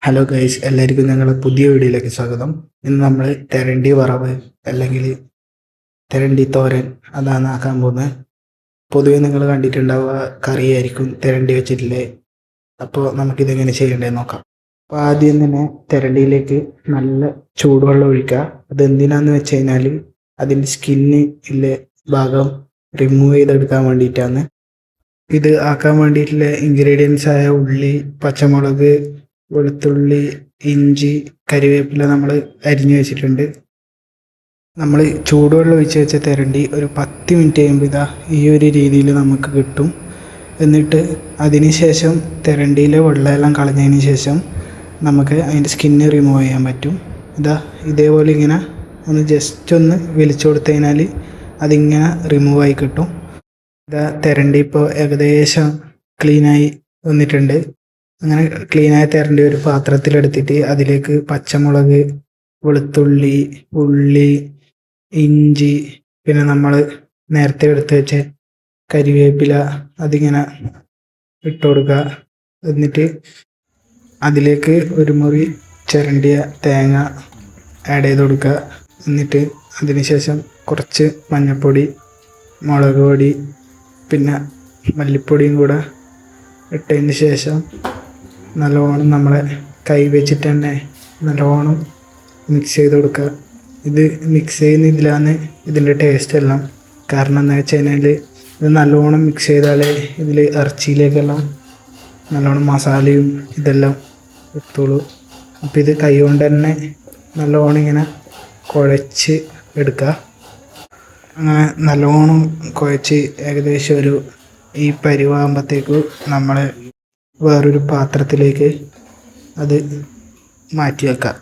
Hello guys, എല്ലാവർക്കും ഞങ്ങളുടെ പുതിയ വീഡിയോയിലേക്ക് സ്വാഗതം. ഇന്ന് നമ്മൾ തെരണ്ടി വറവ് അല്ലെങ്കിൽ തെരണ്ടി തോരൻ അതാണ് ആക്കാൻ പോകുന്നത്. പൊതുവെ നിങ്ങൾ കണ്ടിട്ടുണ്ടാവുക കറിയായിരിക്കും തെരണ്ടി വെച്ചിട്ടില്ലേ. അപ്പോൾ നമുക്കിതെങ്ങനെ ചെയ്യേണ്ടതെന്ന് നോക്കാം. അപ്പോൾ ആദ്യം തന്നെ തെരണ്ടിയിലേക്ക് നല്ല ചൂടുവെള്ളം ഒഴിക്കുക. അതെന്തിനാന്ന് വെച്ച് കഴിഞ്ഞാൽ അതിൻ്റെ സ്കിന്ന് ഇല്ല ഭാഗം റിമൂവ് ചെയ്തെടുക്കാൻ വേണ്ടിയിട്ടാണ്. ഇത് ആക്കാൻ വേണ്ടിയിട്ടുള്ള ഇൻഗ്രീഡിയൻസ് ആയ ഉള്ളി, പച്ചമുളക്, വെളുത്തുള്ളി, ഇഞ്ചി, കരിവേപ്പില നമ്മൾ അരിഞ്ഞു വെച്ചിട്ടുണ്ട്. നമ്മൾ ചൂടുവെള്ളം ഒഴിച്ച് വെച്ച തെരണ്ടി ഒരു 10 മിനിറ്റ് കഴിയുമ്പോൾ ഈ ഒരു രീതിയിൽ നമുക്ക് കിട്ടും. എന്നിട്ട് അതിന് ശേഷം തെരണ്ടിയിലെ വെള്ളമെല്ലാം കളഞ്ഞതിന് ശേഷം നമുക്ക് അതിൻ്റെ സ്കിന്ന് റിമൂവ് ചെയ്യാൻ പറ്റും. ഇതേപോലെ ഇങ്ങനെ ജസ്റ്റ് ഒന്ന് വലിച്ചു കൊടുത്തു കഴിഞ്ഞാൽ അതിങ്ങനെ റിമൂവ് ആയി കിട്ടും. തെരണ്ടി ഇപ്പോൾ ഏകദേശം ക്ലീനായി വന്നിട്ടുണ്ട്. അങ്ങനെ ക്ലീനായ തെരണ്ടി ഒരു പാത്രത്തിലെടുത്തിട്ട് അതിലേക്ക് പച്ചമുളക്, വെളുത്തുള്ളി, ഉള്ളി, ഇഞ്ചി, പിന്നെ നമ്മൾ നേരത്തെ എടുത്ത് വെച്ച കരിവേപ്പില അതിങ്ങനെ ഇട്ട് കൊടുക്കുക. എന്നിട്ട് അതിലേക്ക് ഒരു മുറി ചിരണ്ടിയ തേങ്ങ ആഡ് ചെയ്ത് കൊടുക്കുക. എന്നിട്ട് അതിന് ശേഷം കുറച്ച് മഞ്ഞൾപ്പൊടി, മുളക് പൊടി, പിന്നെ മല്ലിപ്പൊടിയും കൂടെ ഇട്ടതിന് ശേഷം നല്ലോണം നമ്മളെ കൈ വെച്ചിട്ട് തന്നെ നല്ലോണം മിക്സ് ചെയ്ത് കൊടുക്കുക. ഇത് മിക്സ് ചെയ്യുന്നതിലാണ് ഇതിൻ്റെ ടേസ്റ്റ് എല്ലാം. കാരണം എന്താ വെച്ച് കഴിഞ്ഞാൽ ഇത് നല്ലോണം മിക്സ് ചെയ്താലേ ഇതിൽ ഇറച്ചിയിലേക്കെല്ലാം നല്ലോണം മസാലയും ഇതെല്ലാം എത്തുള്ളൂ. അപ്പോൾ ഇത് കൈ കൊണ്ട് തന്നെ നല്ലോണം ഇങ്ങനെ കുഴച്ച് എടുക്കുക. അങ്ങനെ നല്ലോണം കുഴച്ച് ഏകദേശം ഈ പരുവാകുമ്പോഴത്തേക്ക് നമ്മൾ വേറൊരു പാത്രത്തിലേക്ക് അത് മാറ്റി വെക്കാം.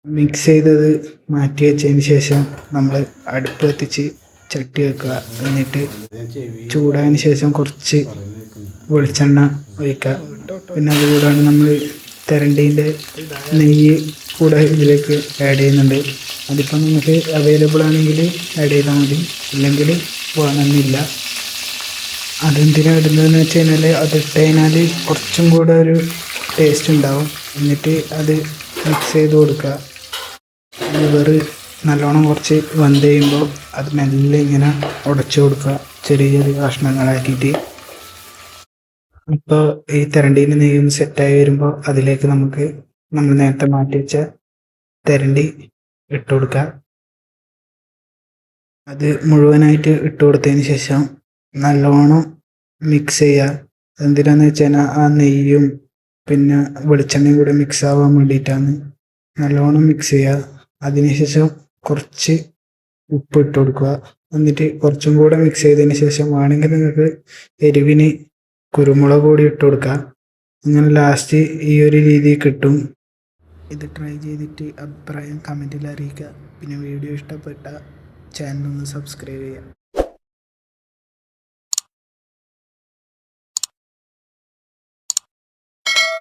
മിക്സ് ചെയ്തത് മാറ്റി വെച്ചതിന് ശേഷം നമ്മൾ അടുപ്പ് കത്തിച്ച് ചട്ടി വെക്കുക. എന്നിട്ട് ചൂടായതിന് ശേഷം കുറച്ച് വെളിച്ചെണ്ണ ഒഴിക്കുക. പിന്നെ അതുകൂടാണ് നമ്മൾ തെരണ്ടീൻ്റെ നെയ്യ് കൂടെ ഇതിലേക്ക് ആഡ് ചെയ്യുന്നുണ്ട്. അതിപ്പോൾ നമുക്ക് അവൈലബിൾ ആണെങ്കിൽ ആഡ് ചെയ്താൽ മതി, ഇല്ലെങ്കിൽ വേണമെന്നില്ല. അതെന്തിനാണ് ഇടുന്നതെന്ന് വെച്ച് കഴിഞ്ഞാൽ അതിട്ട് കഴിഞ്ഞാൽ കുറച്ചും കൂടെ ഒരു ടേസ്റ്റ് ഉണ്ടാവും. എന്നിട്ട് അത് മിക്സ് ചെയ്ത് കൊടുക്കുക. ലിവർ നല്ലോണം കുറച്ച് വെന്ത് കഴിയുമ്പോൾ അത് മെല്ലെ ഇങ്ങനെ ഉടച്ചു കൊടുക്കുക, ചെറിയ ചെറിയ കഷ്ണങ്ങളാക്കിയിട്ട്. ഇപ്പോൾ ഈ തെരണ്ടീൻ്റെ നെയ്യൊന്ന് സെറ്റായി വരുമ്പോൾ അതിലേക്ക് നമ്മൾ നേരത്തെ മാറ്റി വെച്ച തെരണ്ടി ഇട്ട് കൊടുക്കുക. അത് മുഴുവനായിട്ട് ഇട്ട് കൊടുത്തതിന് ശേഷം നല്ലോണം മിക്സ് ചെയ്യുക. എന്തിനാന്ന് വെച്ച് കഴിഞ്ഞാൽ ആ നെയ്യും പിന്നെ വെളിച്ചെണ്ണയും കൂടെ മിക്സ് ആവാൻ വേണ്ടിയിട്ടാണ്. നല്ലോണം മിക്സ് ചെയ്യുക. അതിനുശേഷം കുറച്ച് ഉപ്പ് ഇട്ട് കൊടുക്കുക. എന്നിട്ട് കുറച്ചും കൂടെ മിക്സ് ചെയ്തതിന് ശേഷം വേണമെങ്കിൽ നിങ്ങൾക്ക് എരിവിന് കുരുമുളക് പൊടി ഇട്ട് കൊടുക്കുക. അങ്ങനെ ലാസ്റ്റ് ഈ ഒരു രീതിയിൽ കിട്ടും. ഇത് ട്രൈ ചെയ്തിട്ട് അഭിപ്രായം കമൻറ്റിൽ അറിയിക്കുക. പിന്നെ വീഡിയോ ഇഷ്ടപ്പെട്ട ചാനൽ ഒന്ന് സബ്സ്ക്രൈബ് ചെയ്യുക.